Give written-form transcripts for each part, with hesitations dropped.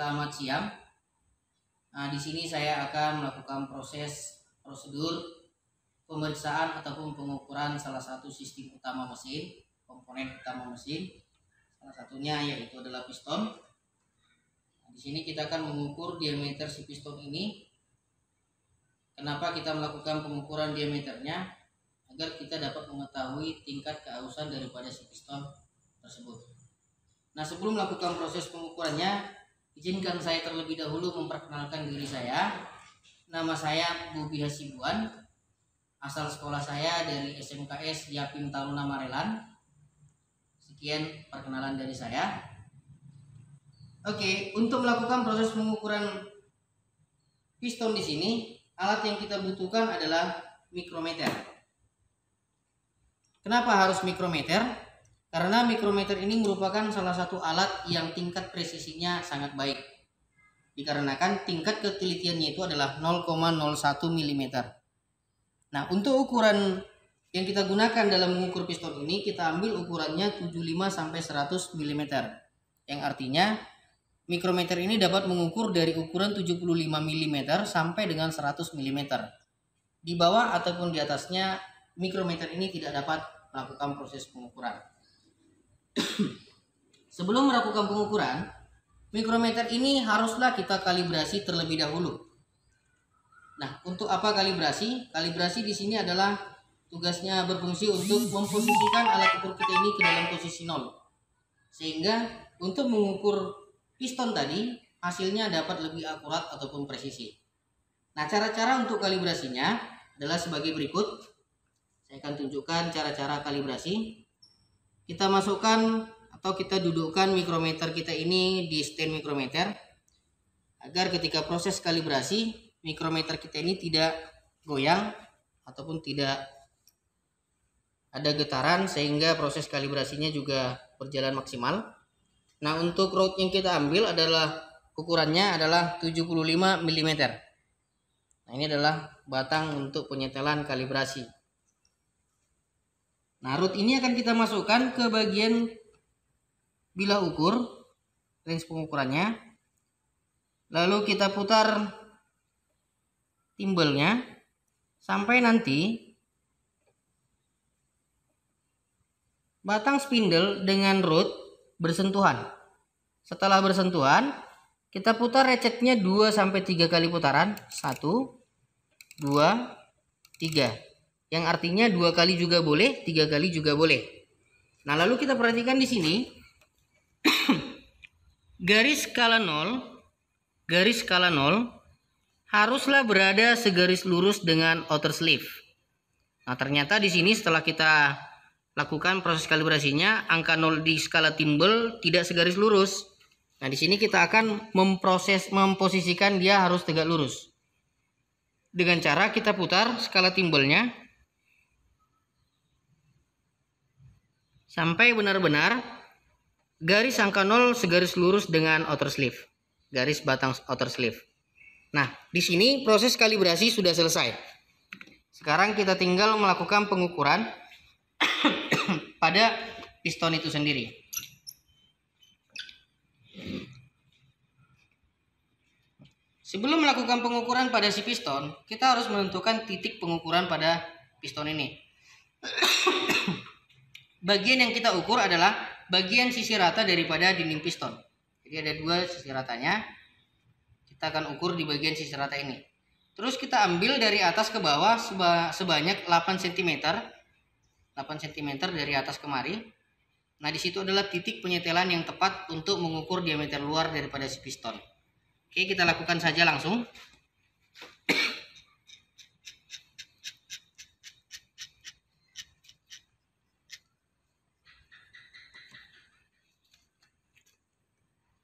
selamat siang. Nah, di sini saya akan melakukan prosedur pemeriksaan ataupun pengukuran salah satu sistem utama mesin, komponen utama mesin. Salah satunya yaitu adalah piston. Nah, di sini kita akan mengukur diameter si piston ini. Kenapa kita melakukan pengukuran diameternya? Agar kita dapat mengetahui tingkat keausan daripada si piston tersebut. Nah, sebelum melakukan proses pengukurannya, izinkan saya terlebih dahulu memperkenalkan diri saya. Nama saya Bobi Hasibuan. Asal sekolah saya dari SMKS Yapim Taruna Marelan. Sekian perkenalan dari saya. Oke, untuk melakukan proses pengukuran piston di sini, alat yang kita butuhkan adalah mikrometer. Kenapa harus mikrometer? Karena mikrometer ini merupakan salah satu alat yang tingkat presisinya sangat baik. Dikarenakan tingkat ketelitiannya itu adalah 0,01 mm. Nah, untuk ukuran yang kita gunakan dalam mengukur piston ini, kita ambil ukurannya 75 sampai 100 mm. Yang artinya mikrometer ini dapat mengukur dari ukuran 75 mm sampai dengan 100 mm. Di bawah ataupun di atasnya mikrometer ini tidak dapat melakukan proses pengukuran. Sebelum melakukan pengukuran, mikrometer ini haruslah kita kalibrasi terlebih dahulu. Nah, untuk apa kalibrasi? Kalibrasi di sini adalah tugasnya berfungsi untuk memposisikan alat ukur kita ini ke dalam posisi 0. Sehingga untuk mengukur piston tadi, hasilnya dapat lebih akurat ataupun presisi. Nah, cara-cara untuk kalibrasinya adalah sebagai berikut. Saya akan tunjukkan cara-cara kalibrasi. Kita masukkan atau kita dudukkan mikrometer kita ini di stand mikrometer agar ketika proses kalibrasi mikrometer kita ini tidak goyang ataupun tidak ada getaran, sehingga proses kalibrasinya juga berjalan maksimal. Nah, untuk rod yang kita ambil adalah ukurannya adalah 75 mm. Nah, ini adalah batang untuk penyetelan kalibrasi. Nah, rod ini akan kita masukkan ke bagian bilah ukur, range pengukurannya. Lalu kita putar timbelnya sampai nanti batang spindle dengan rod bersentuhan. Setelah bersentuhan, kita putar ratchetnya 2 sampai 3 kali putaran. 1 2 3. Yang artinya 2 kali juga boleh, 3 kali juga boleh. Nah, lalu kita perhatikan di sini garis skala 0 haruslah berada segaris lurus dengan outer sleeve. Nah, ternyata di sini setelah kita lakukan proses kalibrasinya, angka 0 di skala timbel tidak segaris lurus. Nah, di sini kita akan memposisikan dia harus tegak lurus. Dengan cara kita putar skala timbelnya sampai benar-benar garis angka 0 segaris lurus dengan outer sleeve, garis batang outer sleeve. Nah, di sini proses kalibrasi sudah selesai. Sekarang kita tinggal melakukan pengukuran pada piston itu sendiri. Sebelum melakukan pengukuran pada si piston, kita harus menentukan titik pengukuran pada piston ini. Bagian yang kita ukur adalah bagian sisi rata daripada dinding piston. Jadi ada 2 sisi ratanya. Kita akan ukur di bagian sisi rata ini. Terus kita ambil dari atas ke bawah sebanyak 8 cm. 8 cm dari atas kemari. Nah, di situ adalah titik penyetelan yang tepat untuk mengukur diameter luar daripada si piston. Oke, kita lakukan saja langsung.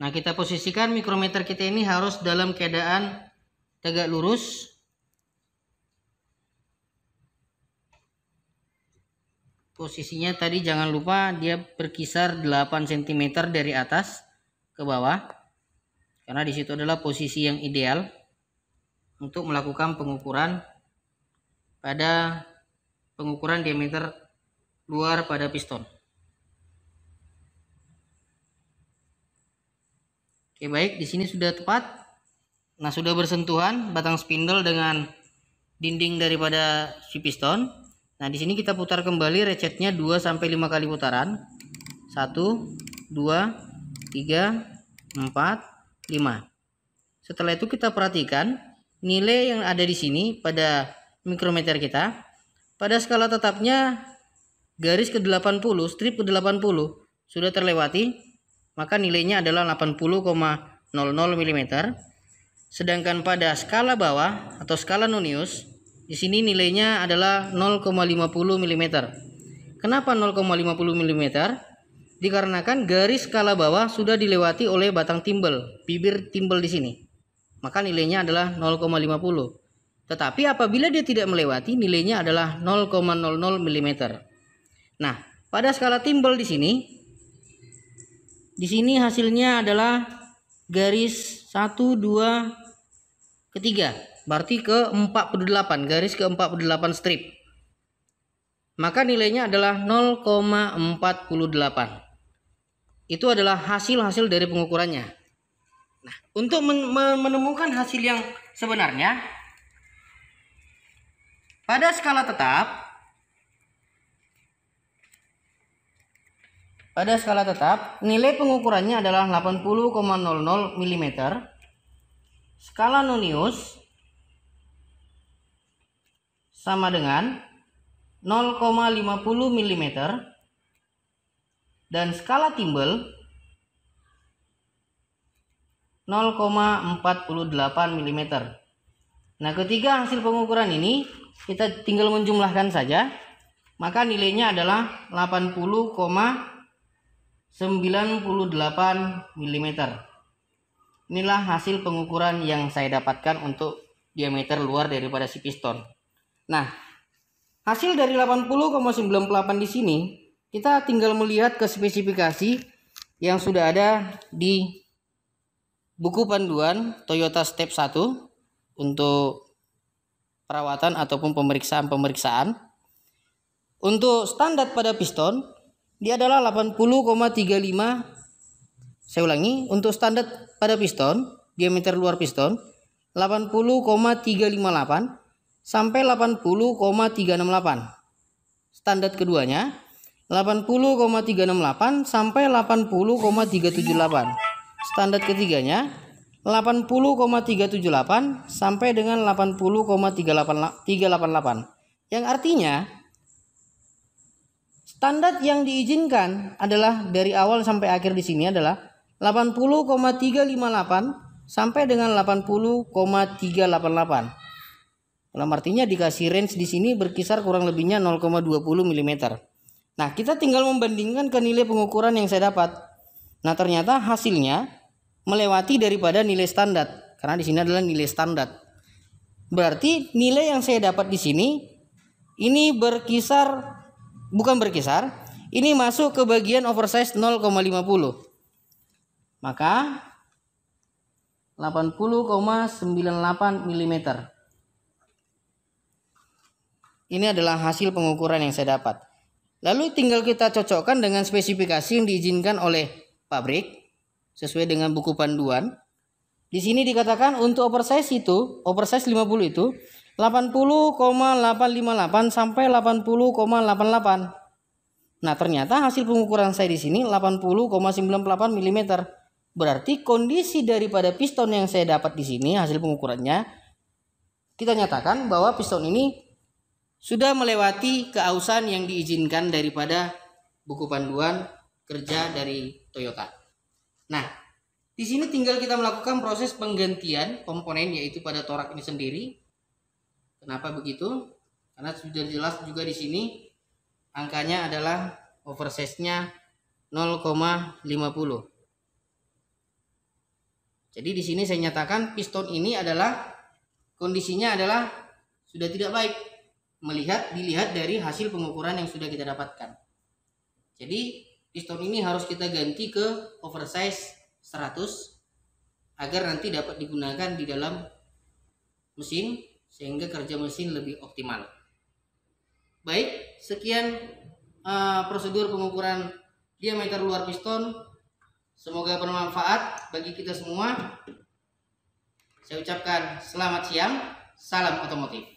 Nah, kita posisikan mikrometer kita ini harus dalam keadaan tegak lurus. Posisinya tadi jangan lupa dia berkisar 8 cm dari atas ke bawah. Karena di situ adalah posisi yang ideal untuk melakukan pengukuran pada pengukuran diameter luar pada piston. Oke, baik, di sini sudah tepat. Nah, sudah bersentuhan batang spindle dengan dinding daripada si piston. Nah, di sini kita putar kembali ratchetnya 2 sampai 5 kali putaran. 1 2 3 4 5. Setelah itu kita perhatikan nilai yang ada di sini pada mikrometer kita. Pada skala tetapnya garis ke-80, strip ke-80 sudah terlewati, maka nilainya adalah 80,00 mm. Sedangkan pada skala bawah atau skala nonius, di sini nilainya adalah 0,50 mm. Kenapa 0,50 mm? Dikarenakan garis skala bawah sudah dilewati oleh batang timbel, bibir timbel di sini. Maka nilainya adalah 0,50. Tetapi apabila dia tidak melewati, nilainya adalah 0,00 mm. Nah, pada skala timbel di sini hasilnya adalah garis 1 2 ketiga, berarti ke 48, garis ke 48 strip. Maka nilainya adalah 0,48. Itu adalah hasil dari pengukurannya. Nah, untuk menemukan hasil yang sebenarnya, pada skala tetap nilai pengukurannya adalah 80,00 mm. Skala nonius sama dengan 0,50 mm dan skala timbel 0,48 mm. Nah, ketika hasil pengukuran ini kita tinggal menjumlahkan saja, maka nilainya adalah 80,98 mm. Inilah hasil pengukuran yang saya dapatkan untuk diameter luar daripada si piston. Nah, hasil dari 80,98 di sini, kita tinggal melihat ke spesifikasi yang sudah ada di buku panduan Toyota Step 1 untuk perawatan ataupun pemeriksaan. Untuk standar pada piston, dia adalah 80,35. Saya ulangi, untuk standar pada piston, diameter luar piston 80,358 sampai 80,368. Standar keduanya 80,368 sampai 80,378. Standar ketiganya 80,378 sampai dengan 80,388. Yang artinya standar yang diizinkan adalah dari awal sampai akhir di sini adalah 80,358 sampai dengan 80,388. Dalam artinya dikasih range di sini berkisar kurang lebihnya 0,20 mm. Nah, kita tinggal membandingkan ke nilai pengukuran yang saya dapat. Nah, ternyata hasilnya melewati daripada nilai standar, karena di sini adalah nilai standar. Berarti nilai yang saya dapat di sini ini ini masuk ke bagian oversize 0,50. Maka 80,98 mm. Ini adalah hasil pengukuran yang saya dapat. Lalu tinggal kita cocokkan dengan spesifikasi yang diizinkan oleh pabrik sesuai dengan buku panduan. Di sini dikatakan untuk oversize 50 itu 80,858 sampai 80,88. Nah, ternyata hasil pengukuran saya di sini 80,98 mm. Berarti kondisi daripada piston yang saya dapat di sini, hasil pengukurannya, kita nyatakan bahwa piston ini sudah melewati keausan yang diizinkan daripada buku panduan kerja dari Toyota. Nah, di sini tinggal kita melakukan proses penggantian komponen, yaitu pada torak ini sendiri. Kenapa begitu? Karena sudah jelas juga di sini angkanya adalah oversize-nya 0,50. Jadi di sini saya nyatakan piston ini adalah kondisinya adalah sudah tidak baik dilihat dari hasil pengukuran yang sudah kita dapatkan. Jadi piston ini harus kita ganti ke oversize 100 agar nanti dapat digunakan di dalam mesin sehingga kerja mesin lebih optimal. Baik, sekian prosedur pengukuran diameter luar piston. Semoga bermanfaat bagi kita semua. Saya ucapkan selamat siang, salam otomotif.